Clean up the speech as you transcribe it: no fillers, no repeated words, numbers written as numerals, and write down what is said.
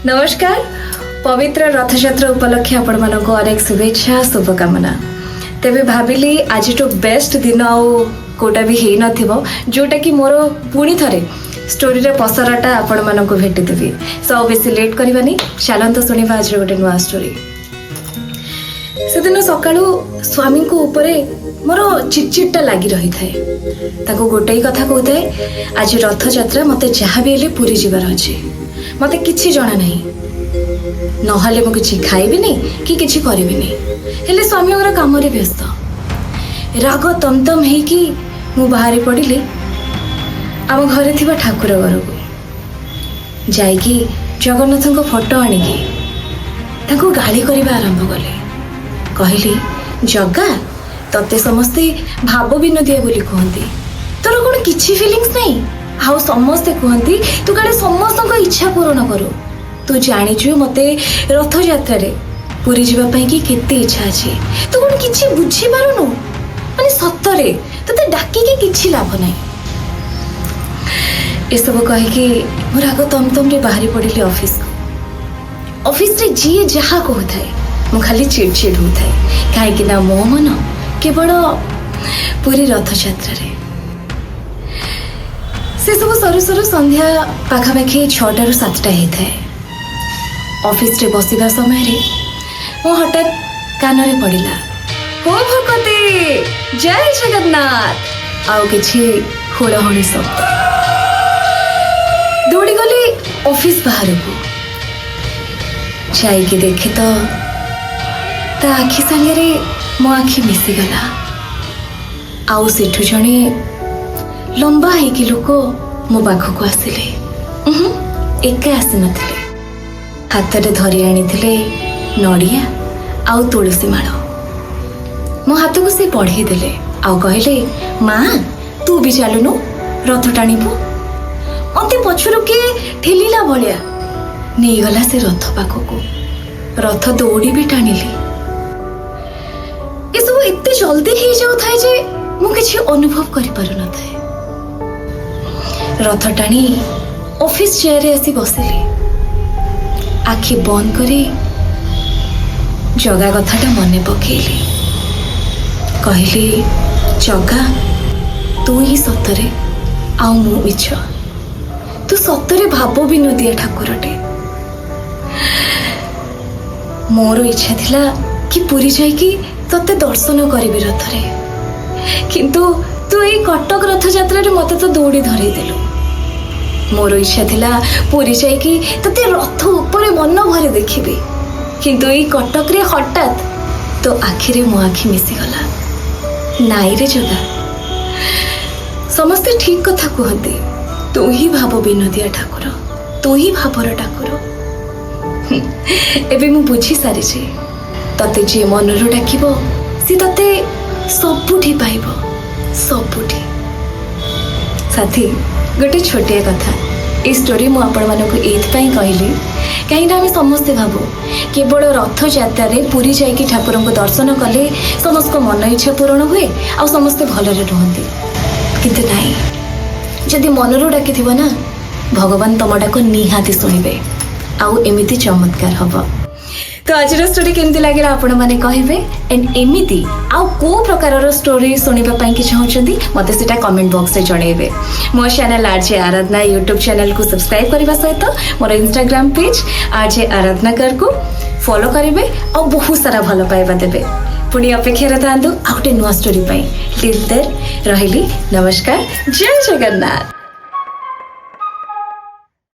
नमस्कार पवित्र रथयात्रा उपलक्षे आपण मानक अनेक शुभेच्छा शुभकामना। तेबे भाविली आज बेस्ट दिन आउटा भी हो नथिबो जोटा कि मोर पुणी थरे स्टोरी रे पसराटा आपण मानक भेटिदेवी। सो बेसी लेट करबानी चलंत सुनिबा आज गोटे नुआ स्टोरी। से दिन सकाळू स्वामी को ऊपरे मोर चिटचिटा लगी रही थाए। ताको गोटे कथा कहूए आज रथयात्रा मते जहाँ भी हेले पुरी जीवार अच्छे मते किछि जणा नहीं नहले मु किछि खाइबिनी कि किछि करिबिनी। हेले स्वामी मोर काम रे व्यस्त राग तमतम हे कि मु बाहरी पड़िली आम घरे थिबा ठाकुर घर को जाइकी जगन्नाथ को फोटो आनिकी ताको गाली करबा आरंभ कले। कहली जगा तते समस्ते भाव विनोदिया बोली कहती तोर कौन किछि फीलिंग्स नहीं आउ समस्ते कहती तू काले समस्त इच्छा पूरण करू। तू जानिचु मते रथ यात्रा रे पुरी जीवा पई कि केते इच्छा अछि तू कौन किछि बुझी पारुनु माने सत्तरे तते डाकी के किछि लाभ नाही। ए सब कहि कि मोर आगो तमतम रे बाहरी पड़िली ऑफिस रे जी जहा कहथाय मु खाली चिड़चिड़ होथाय काहे ना मो मन केवल पूरी रथ यात्रा रे। से सब सरु सरु संध्या पाखापाखि 6टा ରୁ 7ଟା होता है। ऑफिस रे बसिबा समय रे मो हठात कान रे पड़िला हो भगवती जय जगन्नाथ आउ किछि हुड़हुड़ी शब्द। दौड़ी गली ऑफिस बाहर को जाइके देखे तो ता आखि संगे मो आखि मिसीगला। आउ सेठु जणे लंबा है लोक मो पाखक आसिले एका आसी नथिले हाथ रे धरी आनिथिले नड़िया आउ तुलसी माळ। मो हाथ को से बढ़े देले आउ कहले माँ तू भी चलुनु रथ टाणीबू। मते पछरु के ठेलिला भलिया नहीं गला से रथ पाखक रथ दौड़ी भी टाणिली। ये सब एते जल्दी हो जाउ थाए जे मु किछि अनुभव करि पारु न थाए। रथ टाणी ऑफिस चेयर रे आसी बसिले आखि बंद करी जगा कथाटा मने पकेली। कहली जगा तू ही सतरे आउ मु मिछ तू सतरे भाव विनोदिया ठाकुरटे। मोर इच्छा थिला कि पुरी जाइकी तते दर्शन करिबि रथरे किंतु तू ये कटक रथ यात्रा रे मते तो दौड़ी धरई देलु। मोर इच्छा थिला पुरी जाइकी तते रथ ऊपर मन भरे देखिबी किंतु ये कटक रे हठात तो आखिरे मो आखि मिसी गला। नाई रे जगा समस्ते ठीक कथा कहते तू ही भाव विनोदिया ठाकुर तू ही भावर ठाकुर। एबे मु बुझी सारी जे तते जे मनरु डाकिबो सी तते सबुठी पाइबो सबुठी। साथी गोटे छोटिया कथा ए स्टोरी मु आपण मानक एथपाई कहली कहीं आम समस्ते भावु केवल रथ यात्रा रे पुरी जाइकी ठाकुर को दर्शन कले समस्त मन इच्छा पूरण हुए आ समस्ते भलरे रुहंती किंतु नाई जदि मनरू डाकी ना भगवान तुम डाक निहाती शुणिबे आउ एमिति चमत्कार हब। तो आज स्टोरी केमती लगे आपण मैंने कहे एंड एमती आउ को प्रकार स्टोरी शुणापी कि चाहते मत से कमेंट बॉक्स में जनइबे। मो चैनल आरजे आराधना यूट्यूब चैनल को सब्सक्राइब करने सहित मोर इंस्टाग्राम पेज आरजे आराधना कर को फॉलो करेंगे और बहुत सारा भल पाइबा देवे। पुणी अपेक्षा था आउ गोटे नुआ स्टोरी टिल देयर रहिली नमस्कार जय जगन्नाथ।